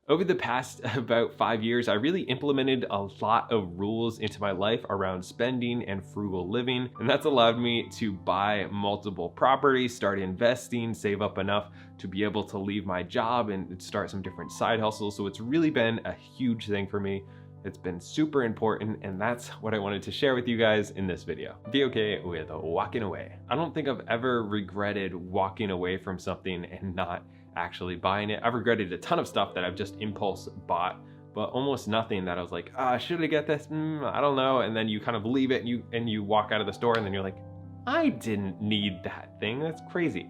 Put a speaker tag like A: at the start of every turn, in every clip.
A: Over the past about 5 years, I really implemented a lot of rules into my life around spending and frugal living, and that's allowed me to buy multiple properties, start investing, save up enough to be able to leave my job and start some different side hustles. So it's really been a huge thing for me. It's been super important, and that's what I wanted to share with you guys in this video. Be okay with walking away. I don't think I've ever regretted walking away from something and not actually buying it. I've regretted a ton of stuff that I've just impulse bought, but almost nothing that I was like, should I get this? I don't know. And then you kind of leave it and you walk out of the store and then you're like, I didn't need that thing. That's crazy.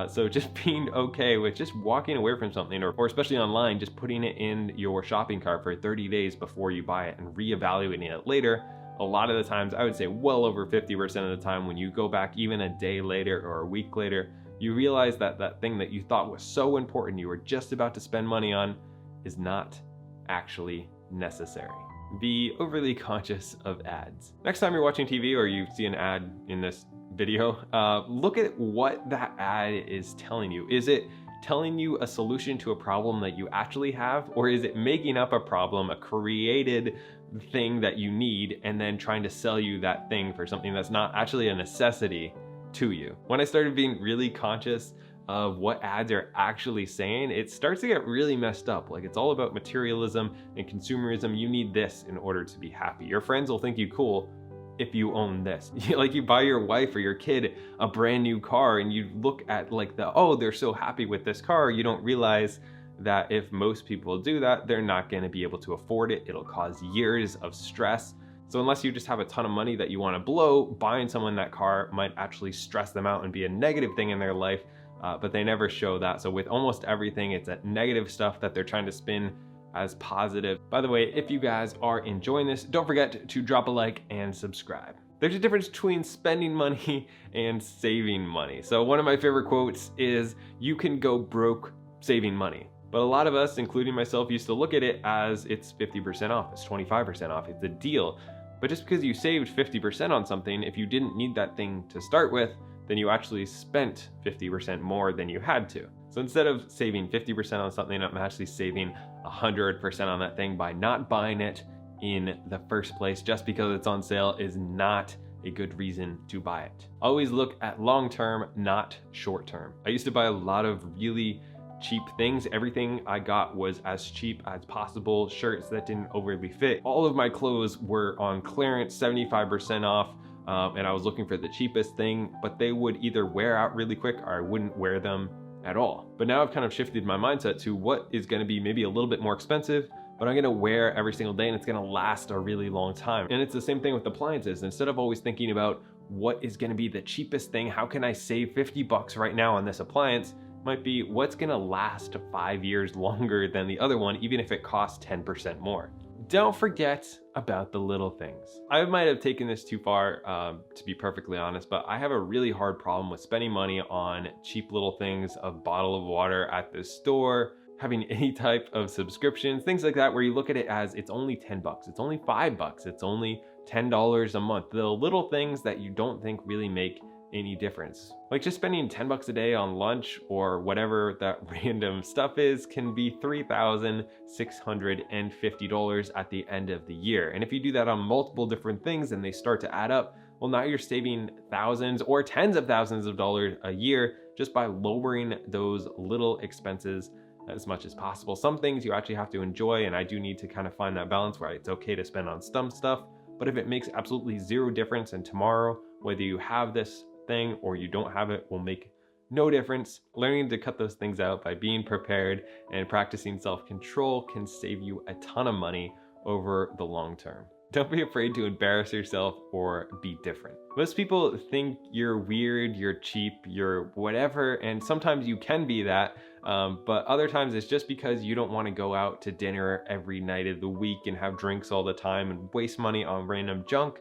A: So just being okay with just walking away from something, or especially online, just putting it in your shopping cart for 30 days before you buy it and reevaluating it later. A lot of the times, I would say well over 50% of the time, when you go back even a day later or a week later, you realize that that thing that you thought was so important, you were just about to spend money on, is not actually necessary. Be overly conscious of ads. Next time you're watching TV or you see an ad in this video, look at what that ad is telling you. Is it telling you a solution to a problem that you actually have, or is it making up a problem, a created thing that you need, and then trying to sell you that thing for something that's not actually a necessity to you? When I started being really conscious of what ads are actually saying, it starts to get really messed up. Like, it's all about materialism and consumerism. You need this in order to be happy. Your friends will think you cool if you own this. Like, you buy your wife or your kid a brand new car and you look at like they're so happy with this car. You don't realize that if most people do that, they're not going to be able to afford it. It'll cause years of stress. So unless you just have a ton of money that you want to blow, buying someone that car might actually stress them out and be a negative thing in their life, but they never show that. So with almost everything, it's that negative stuff that they're trying to spin as positive. By the way, if you guys are enjoying this, don't forget to drop a like and subscribe. There's a difference between spending money and saving money. So one of my favorite quotes is, "You can go broke saving money." But a lot of us, including myself, used to look at it as it's 50% off, it's 25% off, it's a deal. But just because you saved 50% on something, if you didn't need that thing to start with, then you actually spent 50% more than you had to. So instead of saving 50% on something, I'm actually saving 100% on that thing by not buying it in the first place. Just because it's on sale is not a good reason to buy it. Always look at long-term, not short-term. I used to buy a lot of really cheap things. Everything I got was as cheap as possible. Shirts that didn't overly fit. All of my clothes were on clearance, 75% off. And I was looking for the cheapest thing, but they would either wear out really quick or I wouldn't wear them at all. But now I've kind of shifted my mindset to what is going to be maybe a little bit more expensive, but I'm going to wear every single day and it's going to last a really long time. And it's the same thing with appliances. Instead of always thinking about what is going to be the cheapest thing, how can I save 50 bucks right now on this appliance, might be what's going to last 5 years longer than the other one, even if it costs 10% more. Don't forget about the little things. I might have taken this too far, to be perfectly honest, but I have a really hard problem with spending money on cheap little things, a bottle of water at the store, having any type of subscriptions, things like that, where you look at it as it's only 10 bucks, it's only 5 bucks, it's only $10 a month. The little things that you don't think really make any difference. Like just spending 10 bucks a day on lunch or whatever that random stuff is can be $3,650 at the end of the year. And if you do that on multiple different things and they start to add up, well, now you're saving thousands or tens of thousands of dollars a year just by lowering those little expenses as much as possible. Some things you actually have to enjoy, and I do need to kind of find that balance where it's okay to spend on some stuff, but if it makes absolutely zero difference and tomorrow, whether you have this thing or you don't have it, will make no difference. Learning to cut those things out by being prepared and practicing self-control can save you a ton of money over the long term. Don't be afraid to embarrass yourself or be different. Most people think you're weird, you're cheap, you're whatever, and sometimes you can be that, but other times it's just because you don't want to go out to dinner every night of the week and have drinks all the time and waste money on random junk.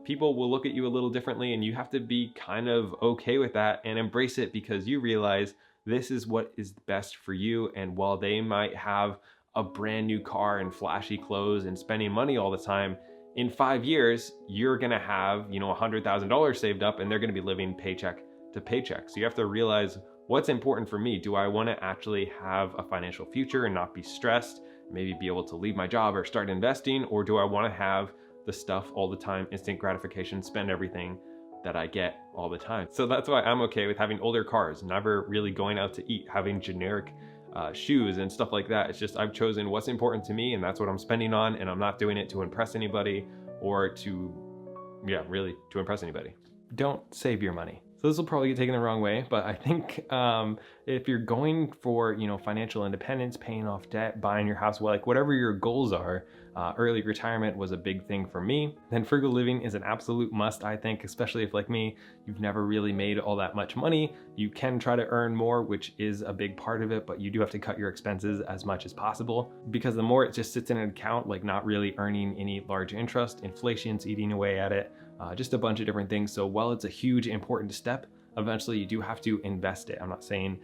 A: People will look at you a little differently, and you have to be kind of okay with that and embrace it, because you realize this is what is best for you. And while they might have a brand new car and flashy clothes and spending money all the time, in 5 years, you're gonna have, $100,000 saved up, and they're gonna be living paycheck to paycheck. So you have to realize what's important for me? Do I want to actually have a financial future and not be stressed, maybe be able to leave my job or start investing? Or do I want to have the stuff all the time, instant gratification, spend everything that I get all the time? So that's why I'm okay with having older cars, never really going out to eat, having generic shoes and stuff like that. It's just I've chosen what's important to me and that's what I'm spending on, and I'm not doing it to impress anybody or to, really to impress anybody. Don't save your money. So this will probably get taken the wrong way, but I think if you're going for, financial independence, paying off debt, buying your house, well, like whatever your goals are, early retirement was a big thing for me. Then frugal living is an absolute must, I think, especially if, like me, you've never really made all that much money. You can try to earn more, which is a big part of it, but you do have to cut your expenses as much as possible, because the more it just sits in an account, like not really earning any large interest, inflation's eating away at it. Just a bunch of different things. So while it's a huge important step, eventually you do have to invest it. I'm not saying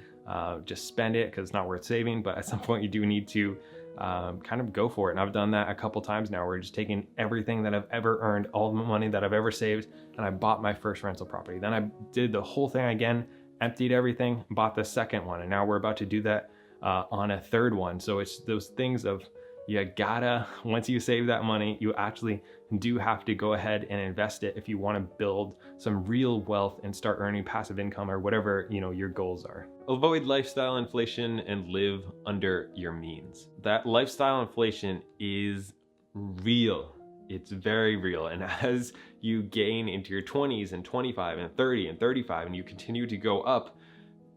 A: just spend it because it's not worth saving, but at some point you do need to kind of go for it. And I've done that a couple times now, where just taking everything that I've ever earned, all the money that I've ever saved, and I bought my first rental property. Then I did the whole thing again, emptied everything, bought the second one, and now we're about to do that on a third one. So it's those things of, you gotta, once you save that money, you actually do have to go ahead and invest it if you want to build some real wealth and start earning passive income or whatever, your goals are. Avoid lifestyle inflation and live under your means. That lifestyle inflation is real. It's very real. And as you gain into your 20s and 25 and 30 and 35 and you continue to go up,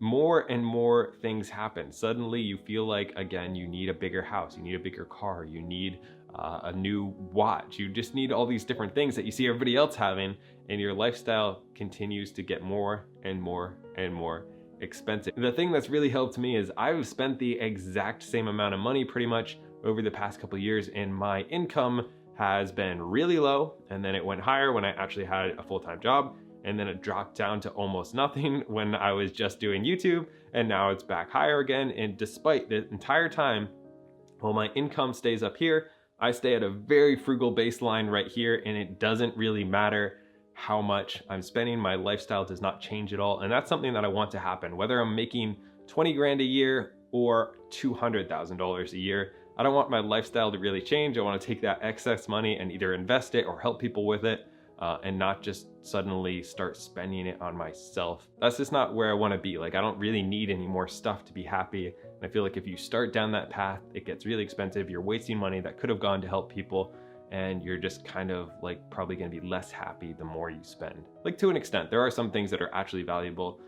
A: more and more things happen. Suddenly you feel like, again, you need a bigger house, you need a bigger car, you need a new watch, you just need all these different things that you see everybody else having, and your lifestyle continues to get more and more and more expensive. The thing that's really helped me is I've spent the exact same amount of money pretty much over the past couple of years, and my income has been really low, and then it went higher when I actually had a full-time job, and then it dropped down to almost nothing when I was just doing YouTube, and now it's back higher again. And despite the entire time, while my income stays up here, I stay at a very frugal baseline right here, and it doesn't really matter how much I'm spending. My lifestyle does not change at all, and that's something that I want to happen. Whether I'm making 20 grand a year or $200,000 a year, I don't want my lifestyle to really change. I want to take that excess money and either invest it or help people with it. And not just suddenly start spending it on myself. That's just not where I want to be. Like, I don't really need any more stuff to be happy. And I feel like if you start down that path, it gets really expensive. You're wasting money that could have gone to help people, and you're just kind of like probably going to be less happy the more you spend. Like, to an extent, there are some things that are actually valuable,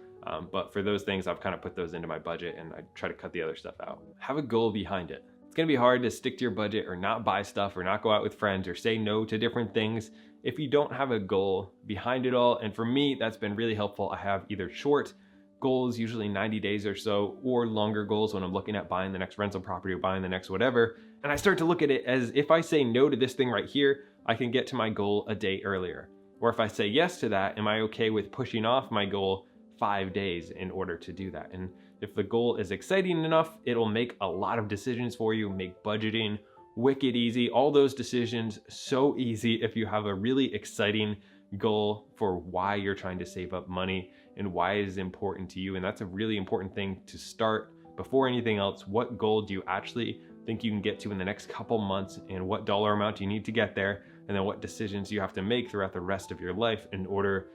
A: but for those things, I've kind of put those into my budget and I try to cut the other stuff out. Have a goal behind it. It's gonna be hard to stick to your budget or not buy stuff or not go out with friends or say no to different things if you don't have a goal behind it all. And for me, that's been really helpful. I have either short goals, usually 90 days or so, or longer goals when I'm looking at buying the next rental property or buying the next whatever. And I start to look at it as, if I say no to this thing right here, I can get to my goal a day earlier. Or if I say yes to that, am I okay with pushing off my goal 5 days in order to do that? And if the goal is exciting enough, it'll make a lot of decisions for you, make budgeting wicked easy, all those decisions so easy if you have a really exciting goal for why you're trying to save up money and why it is important to you. And that's a really important thing to start before anything else. What goal do you actually think you can get to in the next couple months, and what dollar amount you need to get there, and then what decisions you have to make throughout the rest of your life in order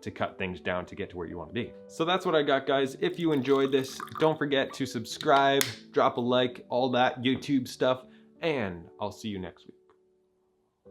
A: to cut things down to get to where you want to be. So that's what I got, guys. If you enjoyed this, don't forget to subscribe, drop a like, all that YouTube stuff, and I'll see you next week.